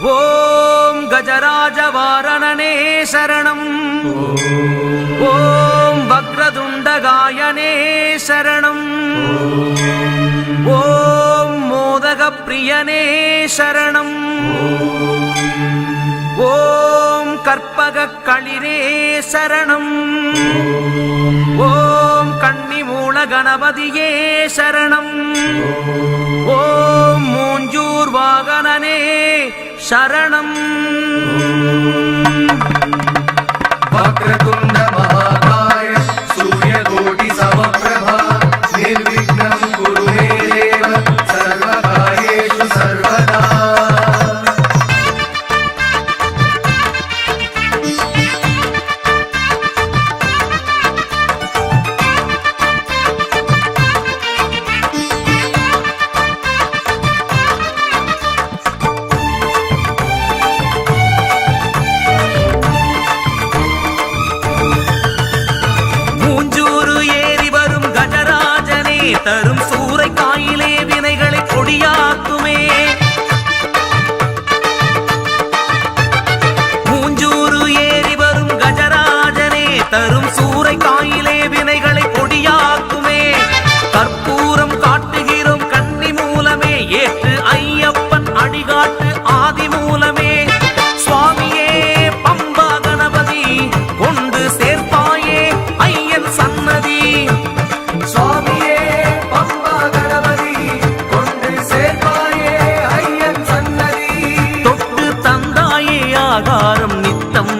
ஓம் கஜராஜ வாரணனே சரணம். ஓம் வக்ரதுண்டகாயனே சரணம். ஓம் மோதக பிரியனே சரணம். ஓம் கற்பக களிரே சரணம். ஓம் கன்னிமூல கணபதியே சரணம். ஓம் மூஞ்சூர் வாகனனே சரணம். வக்ரதுண்ட மகாகாய சூரியகோடி சமப்ரபா நிர்விக்னம் குரு மே தேவ சர்வகாரியேஷு சர்வதா. தரும் சூறைக்காயிலே வினைகளை கொடியாக்குமே. மூஞ்சூறு ஏறி வரும் கஜராஜனே தரும் சூறைக்காயிலே வினைகளை கொடியாக்குமே. கற்பூரம் காட்டுகிறோம் கன்னி மூலமே ஏற்று ஐயப்பன் அடிகாட்டு ஆதி மூலமே. சுவாமியே பம்பா கணபதி கொண்டு சேர்ப்பாயே ஐயன் சன்னதி. சுவாமியே ஆகாரம் நித்தம்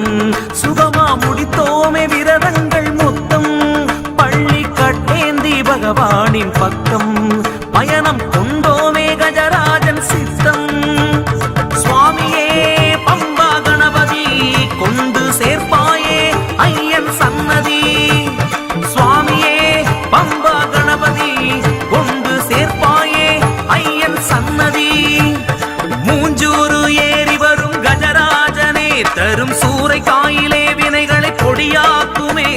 சுகமா முடித்தோமே விரதங்கள் மொத்தம். பள்ளி கட்டேந்தி பகவானின் பக்கம் பயணம் கொண்டோமே கஜராஜன் சித்தம். சுவாமியே பம்பா கணபதி கொண்டு சேர்ப்பாயே ஐயன் சன்னதி. சுவாமியே பம்பா கணபதி கொண்டு சேர்ப்பாயே ஐயன் சன்னதி. மூஞ்சூறு ஏறி வரும் கஜராஜனே தரும் சூறைக்காயிலே வினைகளை கொடியாக்குமே.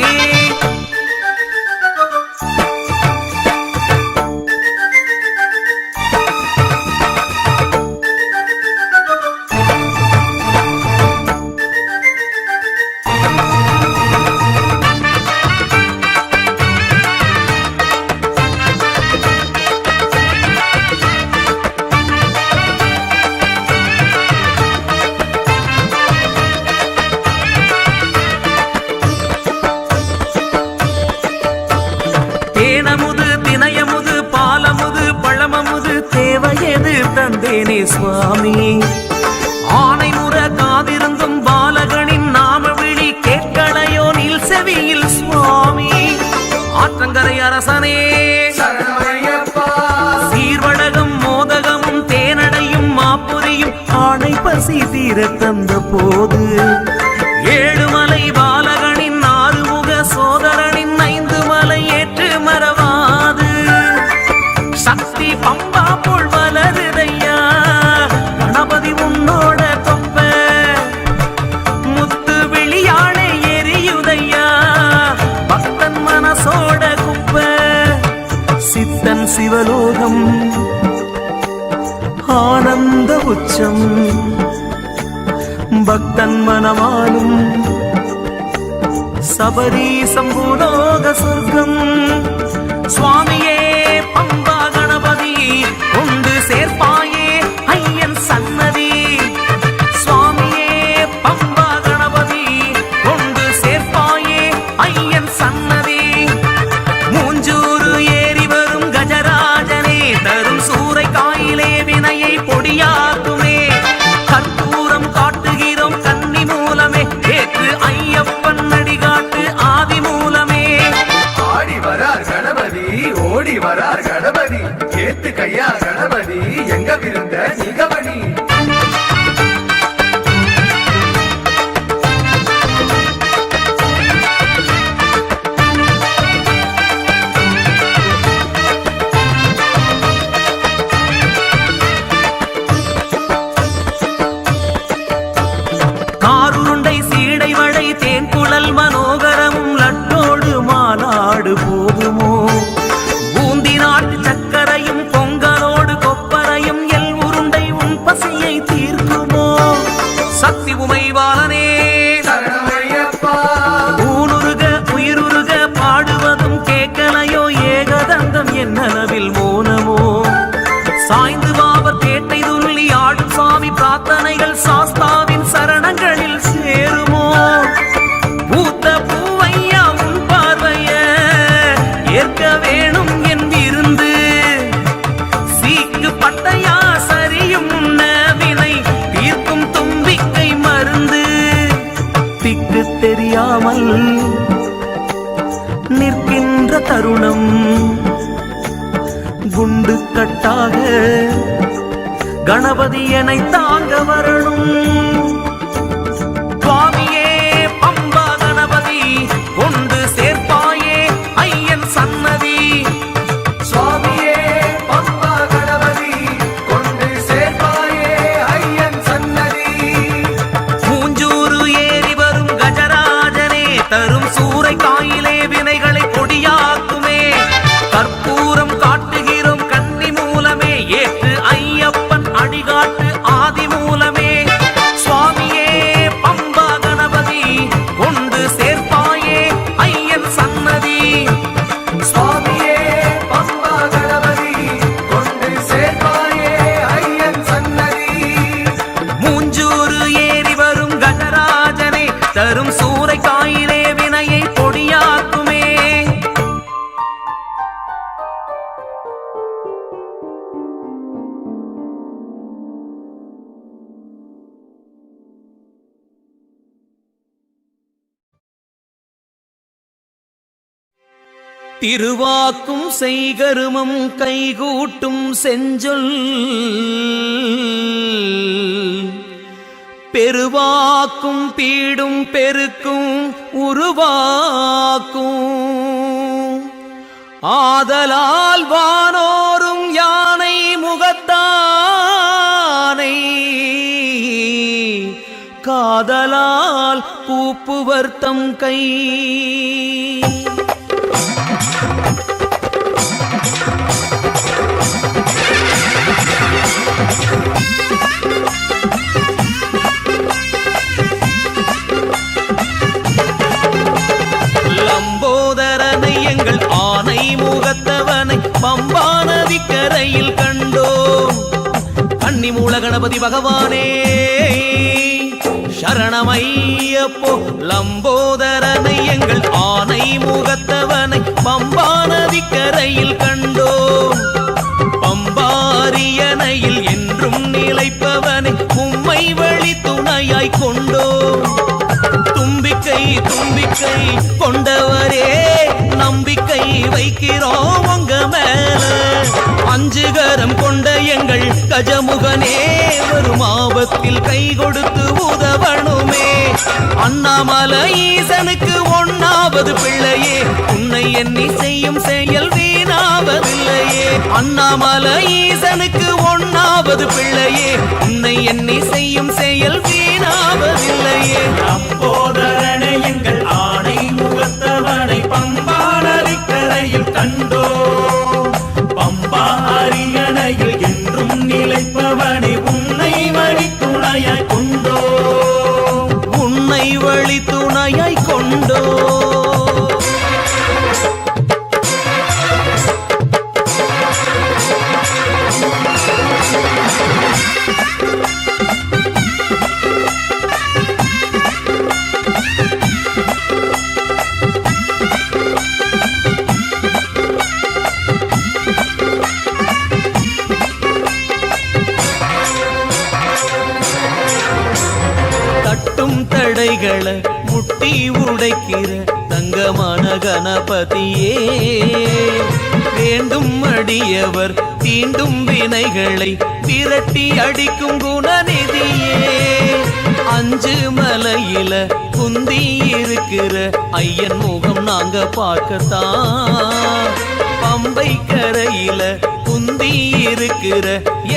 தேனமுது தினையமுது பாலமுது பழமமுது தேவையது தந்தேனே சுவாமி. ஆனை முற காதிருந்தும் பாலகனின் நாம விழி கேட்களையோ நீல் செவியில் சுவாமி. ஆற்றங்கரை அரசனே சீர்வடகம் மோதகமும் தேனடையும் மாப்புரியும் ஆணை பசி தீர தந்த போது ஏழுமலை பாலகனின் ஆறுமுக சோதரனின் 5 மலை ஏற்று மறவாது. சக்தி பம்பா போல் வளருதையா கணபதி உன்னோட தொப்ப. முத்து விழியாளே எரியுதையா பக்தன் மனசோட குப்ப. சித்தன் சிவலோகம் ஆனந்த உச்சம் பக்தன் மனமானும் சபரி சம்பூலோக சொர்க்கம். சுவாமியே பம்பா கணபதி கொண்டு சேர்ப்பாயே ஐயன் சன்னதி. சுவாமியே பம்பா கணபதி கொண்டு சேர்ப்பாயே ஐயன் சன்னதி. மூஞ்சூறு ஏறி வரும் கஜராஜனே தரும் சூறைக்காயிலே வினையை பொடியாக்குமே. கற்பூரம் காட்டுகிறோம் கன்னி மூலமே ஏற்று ஐயப்பன் அடிகாட்டு ஆதி மூலமே. ஆடி வரார் கணபதி ஓடி வரார் கணபதி ஏத்து கையா கணபதி எங்க விருந்த நிகவனி. காருருண்டை சீடை வளை தேன்குழல் மனோகரமும் லட்டோடு மாநாடு போதுமோ. பூந்தி நாட்டு சக்கரையும் பொங்கலோடு கொப்பரையும் எல் உருண்டை குண்டு கட்டாக கணபதி என்னை தாங்க வரணும். சுவாமியே பம்பா கணபதி கொண்டு சேர்ப்பாயே ஐயன் சன்னதி. சுவாமியே பம்பா கணபதி கொண்டு சேர்ப்பாயே ஐயன் சன்னதி. மூஞ்சூறு ஏறி வரும் கஜராஜனே தரும் சூறை காயிலே வினைகளை பொடியாக்குமே. கற்பூரம் காட்டுகிறோம் கன்னி மூலமே ஏற்று ஐயப்பன் அடிகாட்டு ஆதி மூலமே. சுவாமியே பம்பா கணபதி கொண்டு சேர்ப்பாயே ஐயன் சன்னதி. சுவாமியே பம்பா கணபதி கொண்டு சேர்ப்பாயே ஐயன் சன்னதி. மூஞ்சூறு ஏறி வரும் கஜராஜனே தரும் சூறை காயிலே வினையை பொடியாக்குமே. திருவாக்கும் செய்கருமம் கைகூட்டும் செஞ்சொல் பெருவாக்கும் பீடும் பெருக்கும் உருவாக்கும். ஆதலால் வானோரும் யானை முகத்தானை காதலால் பூப்புவர்த்தம் கை. லம்போதரனை எங்கள் ஆனை முகத்தவனை பம்பா நதிக்கரையில் கண்டோம். கன்னிமூல கணபதி பகவானே சரணமையப்போ. லம்போதரனை எங்கள் ஆனை முகத்தவனை பம்பா நதிக்கரையில் கண்டோம். பம்பாரியனையில் என்றும் நிலைப்பவனை உம்மை வழி துணையாய் கொண்டோம். தும்பிக்கை தும்பிக்கை கொண்டவரே நம்பிக்கை வைக்கிறோம் உங்க மேல. அஞ்சுகரம் கொண்ட எங்கள் கஜமுகனே வரும் ஆபத்தில் கை கொடுத்து உதவணுமே. அண்ணாமலை ஈசனுக்கு ஒண்ணாவது பிள்ளையே உன்னை எண்ணி செய்யும் செயல் வீணாவதில்லையே. அண்ணாமலை ஈசனுக்கு ஒண்ணாவது பிள்ளையே உன்னை எண்ணி செய்யும் செயல் வீணாவதில்லையே. லம்போதரனை எங்கள் ஆணை முகத்தவனை பம்பா நதிக்கரையில் கண்டோம். பம்பா அரியணையில் என்றும் நிலைப்பவனை உன்னை வழி துணையாய் கொண்டோம். உன்னை வழி துணையாய் கொண்டோ. தட்டும் தடைகளை முட்டி உடைக்கிற தங்கமான கணபதியே வேண்டும் அடியவர் தீண்டும் வினைகளை விரட்டி அடிக்கும் குணநிதியே. அஞ்சு மலையில குந்தி இருக்கிற ஐயன் முகம் நாங்க பார்க்கத்தான். பம்பை கரையில குந்தி இருக்கிற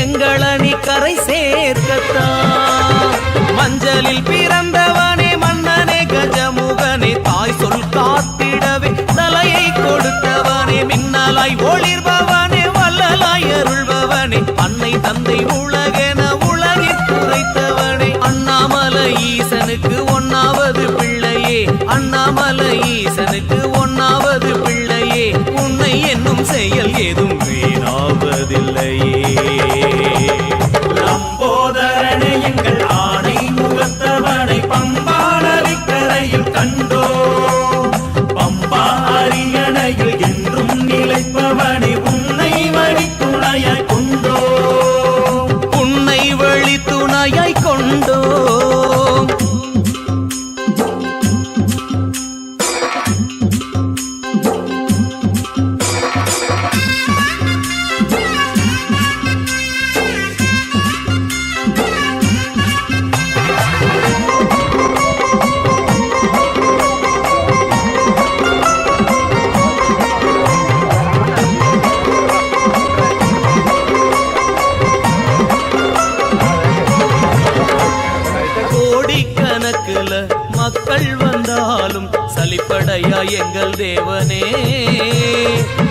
எங்களணி கரை சேர்க்கத்தான். மஞ்சளில் பிறந்தவனே மன்னனே கஜமுகனே தாய் சொல் காத்திடவே தலையை கொடுத்தவனே மின்னலாய் ஒளிர்பவனே வல்லலாய் அருள்பவனே அன்னை தந்தை உலகென உலகில் குறைத்தவனே. அண்ணாமலை ஈசனுக்கு ஒண்ணாவது பிள்ளையே அண்ணாமலை ஈசனுக்கு ஒண்ணாவது பிள்ளையே உன்னை என்னும் செயல் ஏதும் வீணாவதில்லையே. லம்போதரனை எங்கள் ஆணை முகத்தவனை பம்பா நதிக்கரையில் கண்டோம். பம்பா அரியணையில் என்றும் நிலைப்பவனை உன்னை வழி துணையாய் கொண்டோம். உன்னை வழி துணையாய் கொண்டோ. எங்கள் தேவனே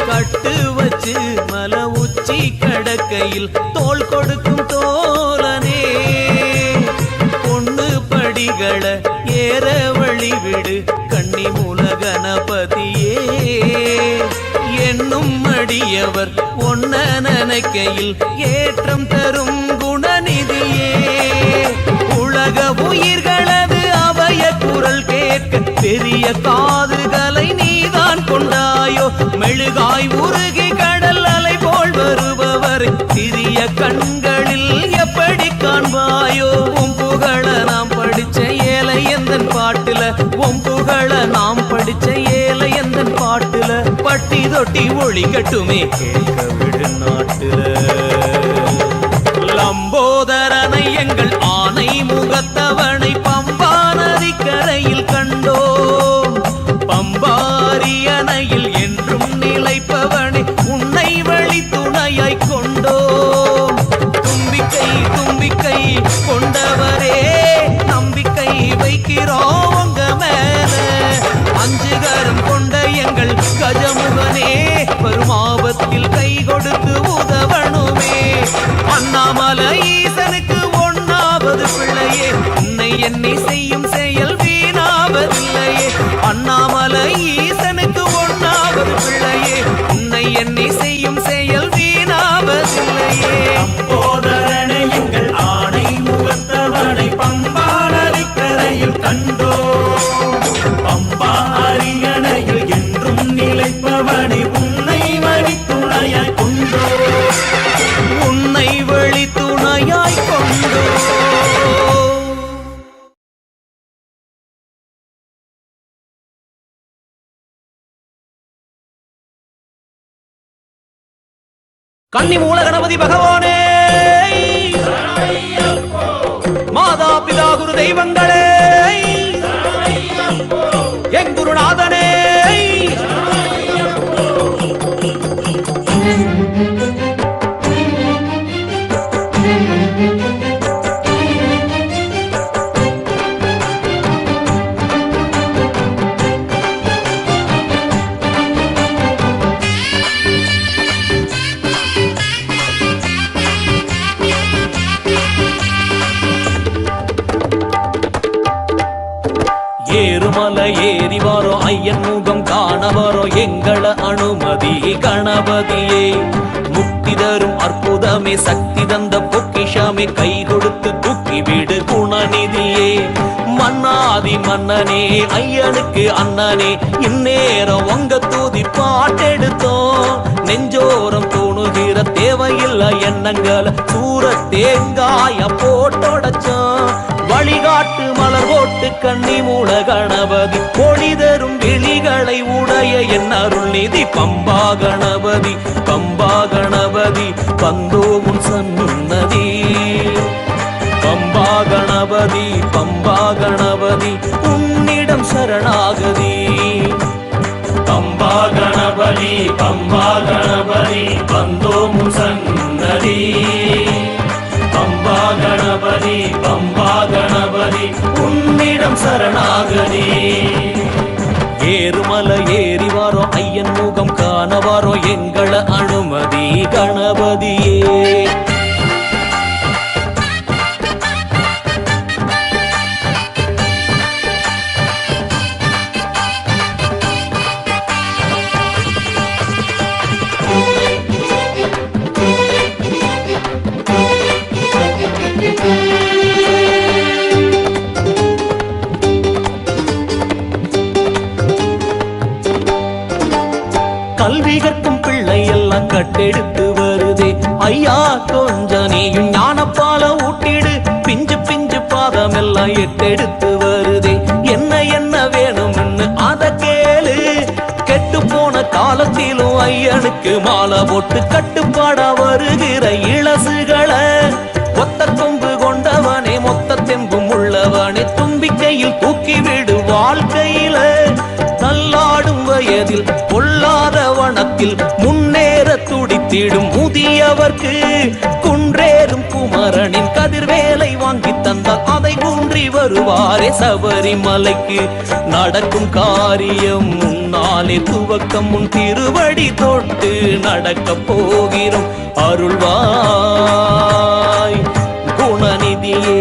கட்டு வச்சு மல உச்சி கடக்கையில் தோள் கொடுக்கும் தோழனே பொண்ணு படிகளை ஏற வழிவிடு கன்னி மூல கணபதியே என்னும் அடியவர் ஒன்ன நினைக்கையில் ஏற்றம் தரும் குணநிதியே உலக உயிர்களது அவைய குரல் கேட்க பெரிய காதுகளை நீதான் கொண்டாயோ மெழுகாய் உருகி கடல் அலை போல் வருபவர் சிறிய கண்களில் எப்படி காண்பாயோ உம் புகழ நாம் படிச்ச ஏழை எந்தன் பாட்டுல உம் புகழ நாம் படிச்ச ஏழை எந்தன் பாட்டுல பட்டி தொட்டி ஒளி கட்டுமே கேட்க விடு நாட்டுல லம்போதரனை எங்கள் ஆனை முகத்தவனை பம்பா நதிக்கரையில் கண்டோம் பம்பாரியணையில் என்றும் நிலைப்பவனை உன்னை வழி துணையாய் கொண்டோம் தும்பிக்கை தும்பிக்கை கொண்டவரே நம்பிக்கை வைக்கிறோம் உங்க மேல அஞ்சுகரம் கொண்ட எங்கள் கஜமுகனே வரும் ஆபத்தில் கை கொடுத்து உதவணுமே அண்ணாமலை ஈசனுக்கு ஒண்ணாவது பிள்ளையே உன்னை என்னை செய்யும் செயல் வீணாவதில்லையே அண்ணாமலை ஈசனுக்கு ஒண்ணாவது பிள்ளையே உன்னை என்னை செய்யும் செயல் வீணாவதில்லையே லம்போதரனை எங்கள் ஆணை முகத்தவனை பம்பா நதிக்கரையில் கண்டோம் பம்பா அரியணையில் என்றும் நிலைப்பவனை உன்னை வழி துணையாய் கொண்டோம் உன்னை வழி துணையாய் கொண்டோ கன்னி மூல கணபதி பகவானே மாதா பிதா குரு தெய்வங்களே என் குருநாதனே ஏறுமலை ஏறி வாரோ ஐயன் முகம் காண வாரோ எங்கள அனுமதி கணபதியே முக்தி தரும் அற்புதமே சக்தி தந்த பொக்கிஷமே கை கொடுத்து தூக்கி விடு குணநிதியே மன்னாதி மன்னனே ஐயனுக்கு அண்ணனே இந்நேரம் உங்க தூதி பாட்டெடுத்தோம் நெஞ்சோரம் தோணுகிற தேவையில்லை எண்ணங்கள சூர தேங்காய போட்டோடச்சோம் வழிகாட்டு மலர் போட்டு கன்னி மூல கணபதி ஒளி தரும் விழிகளை உடைய என் அருள் நிதி பம்பா கணபதி பந்தோ முன் சன்னதி பம்பா கணபதி உன்னிடம் சரணாகதி பம்பா கணபதி பந்தோ முன் சன்னதி பம்பா கணபதி உன்னிடம் சரணாகதி ஏறுமலை ஏறி வாரோ ஐயன் முகம் காண வாரோ எங்கள அனுமதி கணபதியே கல்வி கற்கும் பிள்ளை எல்லாம் கட்டெடுத்து வருதே ஐயா கொஞ்ச நீயும் ஞானப்பால ஊட்டிடு பிஞ்சு பிஞ்சு பாதம் எல்லாம் எட்டெடுத்து வருதே என்ன வேணும்னு அத கேளு கெட்டு போன காலத்திலும் ஐயனுக்கு மாலை போட்டு கட்டுப்பாடா வருகிற இளசுகளை ஒத்த கொம்பு கொண்டவனே மொத்த தெம்பும் உள்ளவனே தும்பிக்கையில் தூக்கிவிடு வாழ்க்கையில நல்லாடும் வயதில் பொல்லாத வனத்தில் முன்னேற துடித்திடும் முதியவர்க்கு குன்றேறும் குமரனின் கதிர்வேலை வாங்கி தந்த நினைத்தால் அதை ஊன்றி வருவாரே சபரிமலைக்கு. நடக்கும் காரியம் முன்னாலே துவக்கம் முன் திருவடி தொட்டு நடக்க போகிறோம். அருள்வாய் குணநிதியே.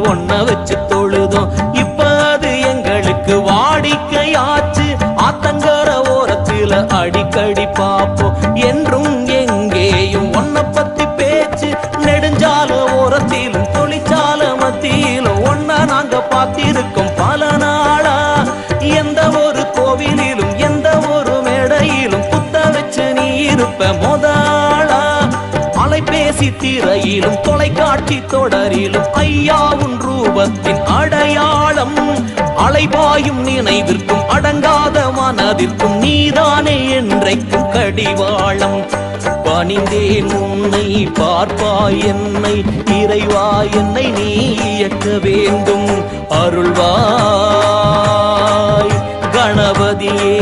ஒன்ன வச்சு தொழுதோம், இப்ப அது எங்களுக்கு வாடிக்கையாச்சு. ஆத்தங்கர ஓரத்தில அடிக்கடி பாப்போம், என்றும் எங்கேயும் ஒன்ன பத்தி பேச்சு. நெடுஞ்சால ஓரத்திலும் தொழிற்சால மத்தியிலும் ஒன்ன நாங்க பார்த்திருக்கோம் பல நாளா. எந்த ஒரு கோவிலிலும் எந்த ஒரு மேடையிலும் புத்த வச்சு நீ இருப்ப முதலா. அலைபேசி திரையிலும் தொலைக்காட்சி தொடரிலும் ஐயாவின் ரூபத்தின் அடையாளம். அலைபாயும் நினைவிற்கும் அடங்காத மனதிற்கும் நீதானே என்றைக்கும் கடிவாளம். பணிந்தேன் உன்னை பார்ப்பாய் என்னை, இறைவா என்னை நீ இயக்க வேண்டும். அருள்வாய் கணபதியே.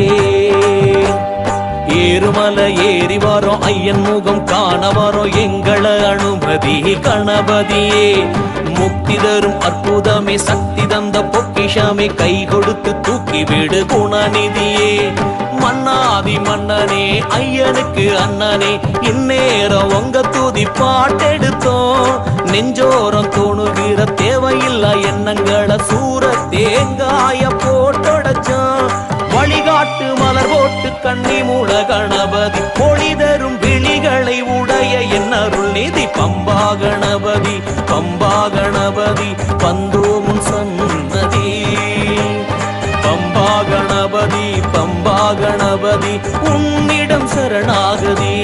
ஏறுமலை ஏறி வரோம், ஐயன் முகம் காண வரோம், எங்களை அனுமதி கணபதியே. முக்தி தரும் அற்புதமே, சக்தி தந்த பொக்கிஷமே, கை கொடுத்து தூக்கி விடு குணநிதியே. மன்னாதி மன்னனே ஐயனுக்கு அண்ணனே, இந்நேரம் உங்க தூதி பாட்டெடுத்தோம். நெஞ்சோரம் தோணுகிற தேவையில்லை எண்ணங்களை சூற தேங்காய போட்டொடச்சோம். வழிகாட்டு மலர் போட்டு கண்ணி மூட கணபதி, ஒளி தரும் விழிகளை உடைய என் அருள் நிதி. பம்பா கணபதி பம்பா கணபதி வந்தோமுன் சன்னதி. பம்பா கணபதி பம்பா கணபதி உன்னிடம் சரணாகதி.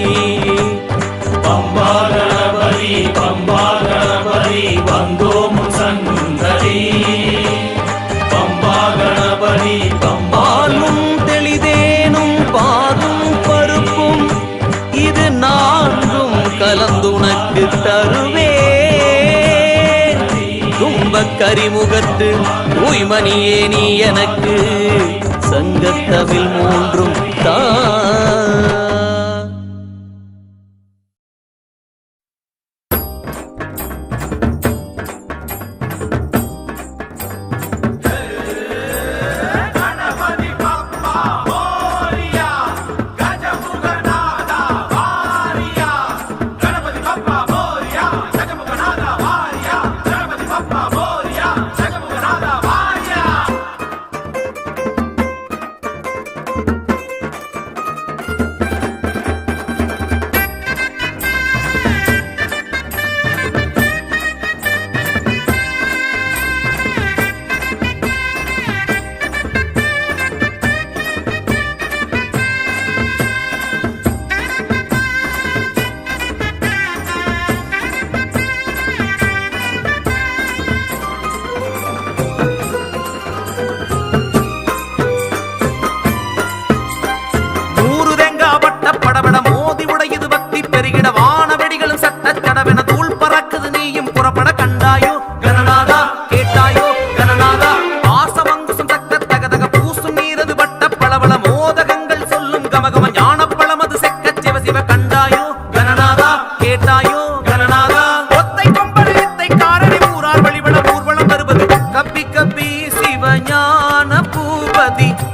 பம்பா கணபதி பம்பா கணபதி வந்தோமுன் சன்னதி. பம்பா கணபதி பம்பாலும் தெளிதேனும் பாதும் பருப்பும், இது நான்கும் கலந்துனக்கு தருவே. துன்பக் கரிமுகத்து உய்மணியே நீ எனக்கு, சங்கத்தவில் மூன்றும் தா.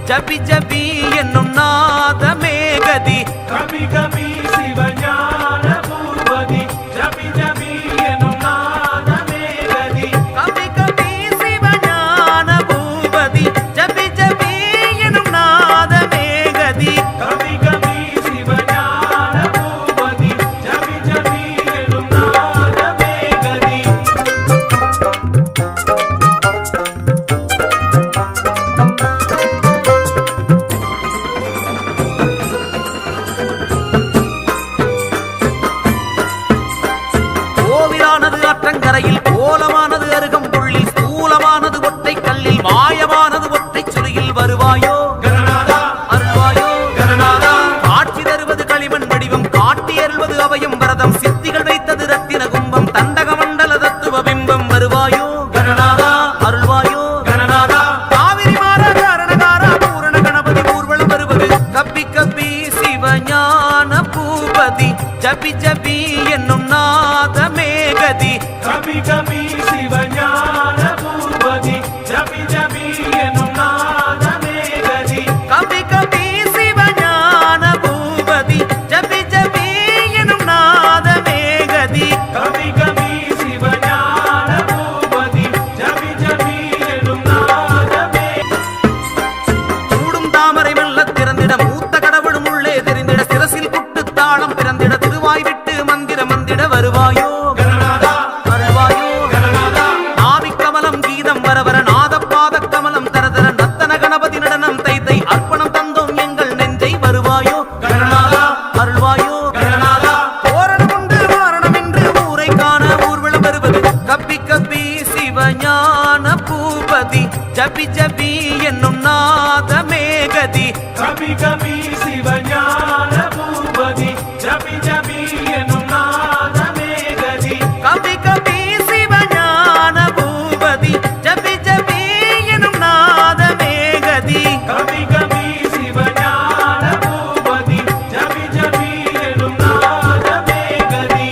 ஜபி ஜபி என்னும் நாதமே கதி. கபி கபி சிவஞான பூபதி ஜபி ஜபி என்னும் நாதமே கதி. கபி கபி சிவஞான பூபதி ஜபி ஜபி என்னும் நாதமே கதி. கபி கபி சிவஞான பூபதி ஜபி ஜபி என்னும் நாதமே கதி. கோலமானது அருகம்புள்ளி, ஸ்தூலமானது ஒற்றை கல்லில் குடும்பம் தண்டக மண்டல தத்துவ பிம்பம் வருவாயோ கணநாதா அருள்வாயோ கணநாதா காவிரி மாற காரணகாரா பூரண கணபதி ஊர்வலம் வருவது கப்பி கப்பி சிவஞான பூபதி ஜபி ஜபி என்னும் நாதமே கதி கபி கபி சிவஞான பூபதி ஜபி ஜபி எனும் நாதமே கதி கபி கபி சிவஞான பூபதி ஜபி ஜபி என்னும் நாதமே கதி கபி கபி சிவஞான பூபதி ஜபி ஜபி எனும் நாதமே சூடும் தாமரை மெல்ல திறந்திட மூத்த கடவுளும் உள்ளே தெரிந்திட சிரசில் குட்டு தாளம் பிறந்திட திருவாய் விட்டு மந்திர மந்திட வருவாயோ கணநாதா அருள்வாயோ கணநாதா நாவிக்கமலம் கீதம் வர வர நாதப்பாத கமலம் தரதர நத்தன கணபதி நடனம் தை தை அர்ப்பணம் தந்தோம் எங்கள் நெஞ்சை வருவாயோ கணநாதா அருள்வாயோ கணநாதா தோரணம் உண்டு வாரணம் என்று ஊரை காண ஊர்வலம் வருவது கப்பி கப்பி சிவஞான பூபதி ஜபி ஜபி என்னும் நாதமே கதி கபி கபி சிவஞான பூபதி ஜபி ஜபி எனும் நாதமே கதி கபி கபி சிவஞான பூபதி ஜபி ஜபி என்னும் நாதமே கதி கபி கபி சிவஞான பூபதி ஜபி ஜபி எனும் நாதமே கதி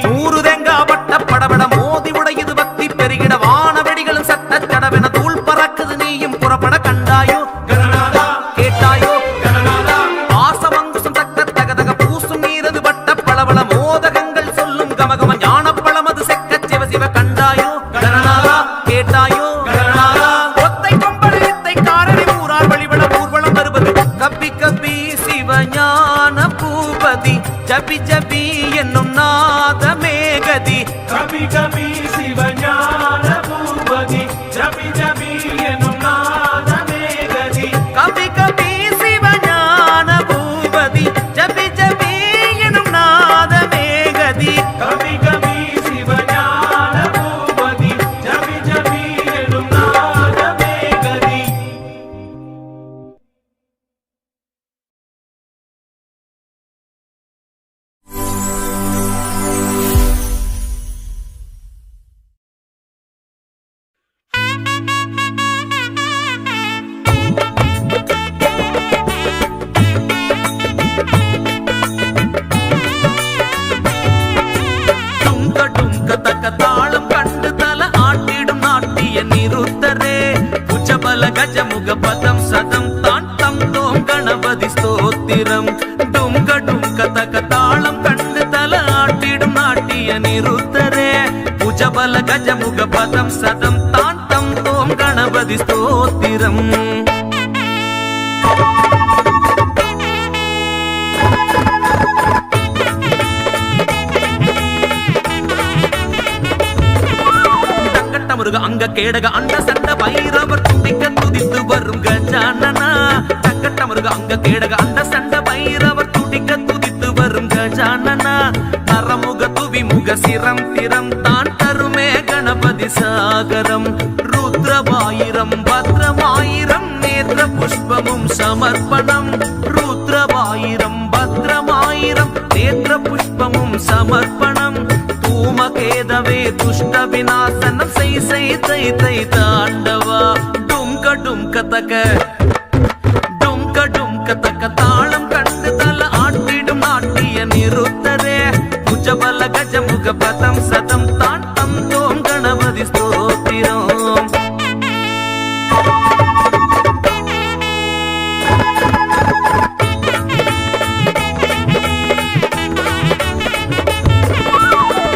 நூறு தேங்கா பட்ட படபட மோதி உடையுது பக்தி பெருகிட வான வெடிகளும் சட்ட கடவென தூள் பறக்குது நீயும் புறப்பட கண்டாயோ கணநாதா கேட்டாயோ கணநாதா ஆசமங்குசம் தக்க தகதக பூசும் நீரது பட்ட பளபள மோதகங்கள் சொல்லும் கமகம ஞானப்பழமது செக்க சிவ சிவ கண்டாயோ கணநாதா கேட்டாயோ கணநாதா ஒத்தை கொம்பள இத்தை காரணி ஊரார் வழிபட ஊர்வலம் வருவது கப்பி கப்பி சிவஞான பூபதி ஜபி ஜபி என்னும் நாதமே கதி கபி கபி சிவஞான பூபதி ஜபி ஜபி எனும் நாதமே கதி கபி கபி சிவஞான பூபதி ஜபி ஜபி என்னும் நாதமே கதி கபி கபி சிவஞான பூபதி ஜபி ஜபி எனும் நாதமே கதி டுங்க டுங்க தக்க தாளம் கண்டு தல ஆட்டிடும் நாட்டிய நிருத்தரே புஜபல கஜமுக பதம் சதம் தான் தம் தோம் கணபதி ஸ்தோத்திரம் டுங்க டுங்க தக்க தாளம் கண்டு தல ஆட்டிடும் நாட்டிய நிருத்தரே புஜபல கஜமுக பதம் சதம் தான் தம் தோம் கணபதி ஸ்தோத்திரம் தங்கட்ட முருக அங்க கேடக அண்ட சண்ட பைரவர் துதிக்க துதித்து வரும் கஜானனா தங்கட்ட முருக அங்க கேடக அண்ட சண்ட பைரவர் துதிக்க துதித்து வரும் கஜானனா நரமுக துவிமுக சிரம் திறம் தான் தருமே கணபதி சாகரம் ருத்ரபாயிரம் பத்ரமாயிரம் நேத்திர புஷ்பமும் சமர்ப்பணம் ருத்ரபாயிரம் பத்ரமாயிரம் நேத்திர புஷ்பமும் சமர்ப்பணம் தூமகேதவே துஷ்ட விநாசனம் செய் செய் தை தை தாண்டவா டும்க டும்க தக்க தாளம் கண்டு தல ஆட்டிடும் நாட்டிய நிருத்தரே புஜபல கஜமுக பதம் சதம் தான் தம் தோம் கணபதி ஸ்தோத்திரம்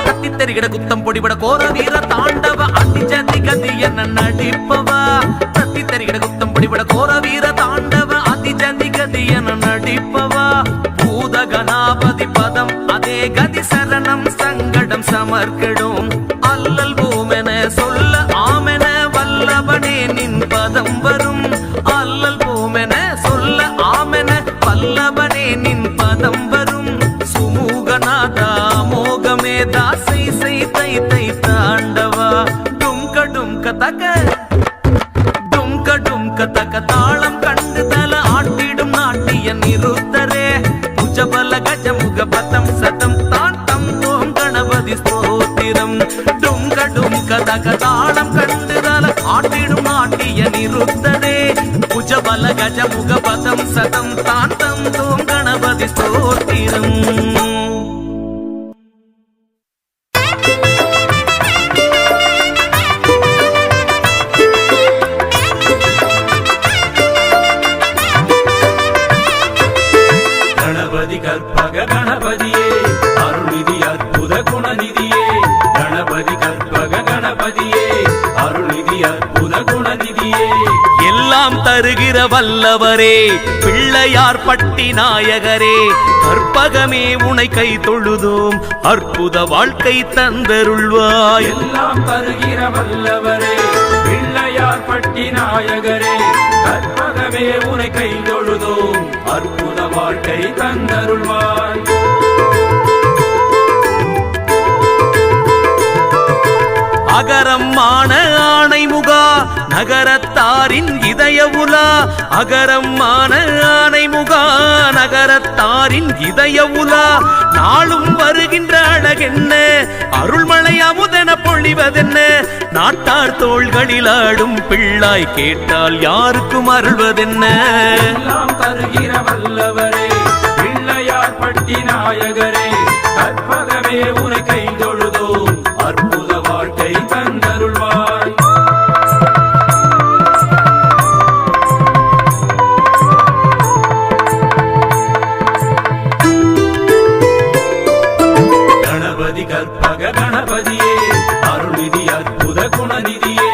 கத்தித்தறிகிட குத்தம் பொடிபட கோர வீர தாண்டவ அதிஜதி கதி என்ன நடிப்பவா கத்தித்தறிகிட குத்தம் பொடிபட கோர வீர தாண்டவ அதிஜதி கதி என்ன நடிப்பவா பூதகணாபதி பதம் அதே கதி சரணம் சங்கடம் சமர்க்கிடும் அல்லல் பூமென சொல்ல ஆமென வல்லவனே நின் பதம் வரும் அல்லல் பூமென சொல்ல ஆமென வல்லவனே நின் பதம் வரும் சுமூகநாதா மோகமே தாசை செய் தை தை தாண்டவா தக்க டும்க டும்க தக்க தாளம் கண்டு தல ஆட்டிடும் நாட்டிய நிருத்தரே புஜபல கஜமுக பதம் சதம் தான் தம் தோம் கணபதி ஸ்தோத்திரம் டும்க டும்க தக்க தாளம் கண்டு தல ஆட்டிடும் நாட்டிய நிருத்தரே புஜபல கஜமுக பதம் சதம் தான் தம் தோம் கணபதி ஸ்தோத்திரம் கணபதி கற்பக கணபதியே அருள்நிதி அற்புத குணநிதியே கணபதி கற்பக கணபதியே அருள்நிதி அற்புத குணநிதியே எல்லாம் தருகிற வல்லவரே பிள்ளையார் பட்டி நாயகரே கற்பகமே உனை கை தொழுதோம் அற்புத வாழ்க்கை தந்தருள்வாய் எல்லாம் தருகிற வல்லவரே பிள்ளையார் பட்டி நாயகரே கற்பகமே உனை கை தொழுதோம் அற்புத வாழ்க்கை தந்தருள்வாய் அகரமான ஆணைமுகா நகரத்தாரின் இதய உலா அகரமான ஆணைமுகா நகரத்தாரின் இதய உலா நாளும் வருகின்ற அழகென்ன அருள்மழை அமுதென பொழிவதென்ன நாட்டார் தோள்களில் ஆடும் பிள்ளாய் கேட்டால் யாருக்கும் அருள்வதென்ன எல்லாம் தருகிற வல்லவரே பிள்ளையார் பட்டி நாயகரே கற்பகமே உனை கை தொழுதோம் அற்புத வாழ்க்கை தந்தருள்வாய் கணபதி கற்பக கணபதியே அருள்நிதி அற்புத குணநிதியே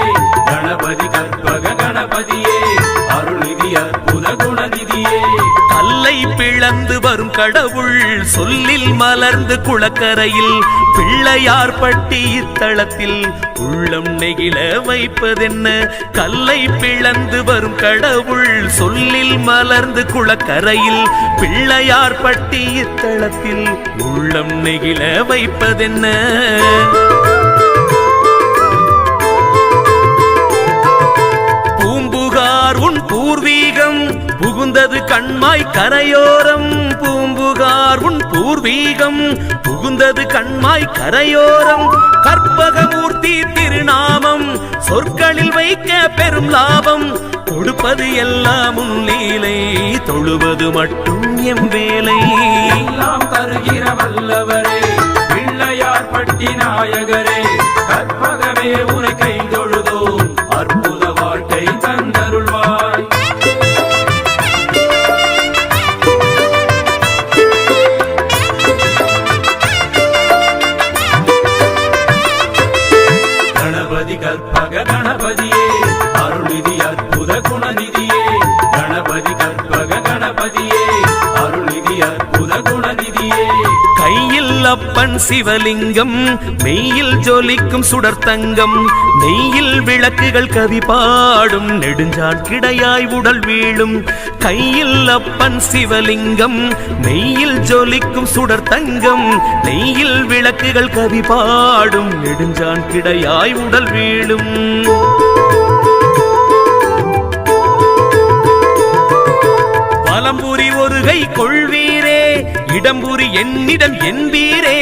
கணபதி கற்பக கணபதியே அருள்நிதி அற்புத குணநிதியே கல்லை பிளந்து வரும் கடவுள் சொல்லில் மலர்ந்து குளக்கரையில் பிள்ளையார் பட்டி இத்தளத்தில் உள்ளம் நெகிழ வைப்பதென்ன கல்லை பிளந்து வரும் கடவுள் சொல்லில் மலர்ந்து குளக்கரையில் பிள்ளையார் பட்டி இத்தளத்தில் உள்ளம் நெகிழ வைப்பதென்ன பூம்புகார் உன் பூர்வீகம் புகுந்தது கண்மாய் கரையோரம் பூம்புகார் உன் பூர்வீகம் புகுந்தது கண்மாய் கரையோரம் கற்பகமூர்த்தி திருநாமம் சொற்களில் வைக்க பெரும் லாபம் கொடுப்பது எல்லாம் உன் லீலை தொழுவது மட்டும் எம் வேலை எல்லாம் தருகிற வல்லவரே பிள்ளையார் பட்டி நாயகரே கற்பகமே உனை கை தொழுதோம் அற்புத வாழ்க்கை தந்தருள்வாய் கணபதி கற்பக கணபதியே அருள்நிதி அற்புத குணநிதியே கணபதி கற்பக கணபதியே அருள்நிதி அற்புத குணநிதியே கையில் அப்பன் சிவலிங்கம் மெய்யில் ஜொலிக்கும் சுடர்த்தங்கம் நெய்யில் விளக்குகள் கவி பாடும் நெடுஞ்சான் கிடையாய் உடல் வீழும் கையில் அப்பன் சிவலிங்கம் மெய்யில் ஜொலிக்கும் சுடர்த்தங்கம் நெய்யில் விளக்குகள் கவி பாடும் நெடுஞ்சான் கிடையாய் உடல் வீழும் வலம்புரி ஒரு கை கொள்வீரே இடம்புரி என்னிடம் என்பீரே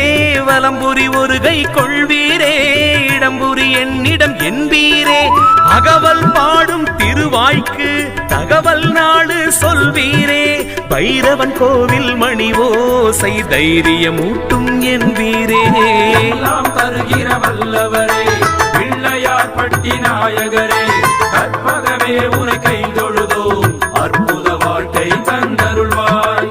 வலம்புரி ஒரு கை கொள்வீரே இடம்புரி என்னிடம் என்பீரே அகவல் பாடும் திருவாய்க்கு தகவல் நாடு சொல்வீரே பைரவன் கோவில் மணி ஓசை தைரியமூட்டும் என்பீரே எல்லாம் தருகிற வல்லவரே பிள்ளையார் பட்டி நாயகரே கற்பகமே உனை கை தொழுதோம் அற்புத வாழ்க்கை தந்தருள்வாய்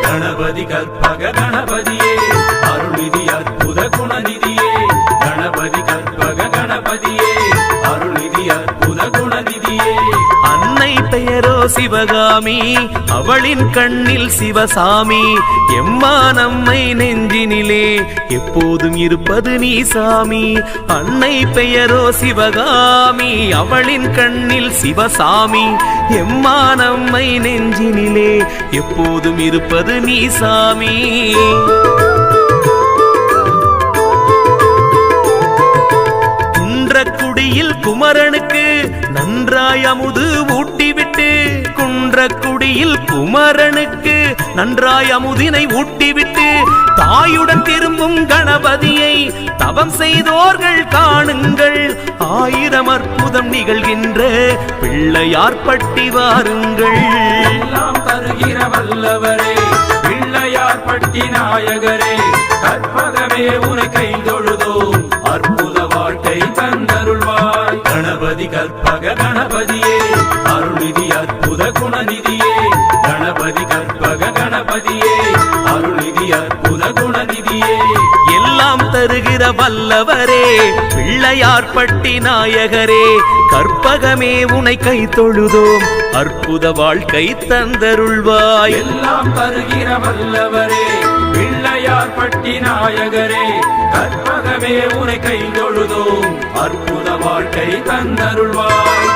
கணபதி கற்பக கணபதியே அருள்நிதி அற்புத குணநிதியே கணபதி கற்பக கணபதியே அருள்நிதி அற்புத குணநிதியே அன்னை பெயரோ சிவகாமி அவளின் கண்ணில் சிவசாமி எம்மா நம்மை நெஞ்சினிலே எப்போதும் இருப்பது நீ சாமி அன்னை பெயரோ சிவகாமி அவளின் கண்ணில் சிவசாமி எம்மா நம்மை நெஞ்சினிலே எப்போதும் இருப்பது நீ சாமி குன்றக்குடியில் குமரனுக்கு நன்றாய் அமுது ஊட்டிவிட்டு குன்றக்குடியில் குமரனுக்கு நன்றாய் அமுதினை ஊட்டிவிட்டு தாயுடன் திரும்பும் கணபதியை தவம் செய்தோர்கள் காணுங்கள் 1000 அற்புதம் நிகழ்கின்ற பிள்ளையார் பட்டி வாருங்கள் எல்லாம் தருகிற வல்லவரே பிள்ளையார் பட்டி நாயகரே கற்பகமே உனை கை தொழுதோம் அற்புத வாழ்க்கை தந்தருள்வாய் கணபதி கற்பக கணபதியே அருள்நிதி அற்புத குணநிதியே கணபதி கற்பக கணபதியே அருள்நிதி அற்புத குணநிதியே எல்லாம் தருகிற வல்லவரே பிள்ளையார் பட்டி நாயகரே கற்பகமே உனை கை தொழுதோம் அற்புத வாழ்க்கை தந்தருள்வாய் எல்லாம் தருகிற வல்லவரே பிள்ளையார் பட்டி நாயகரே கற்பகமே உனை கை தொழுதோம் அற்புத வாழ்க்கை தந்தருள்வாய்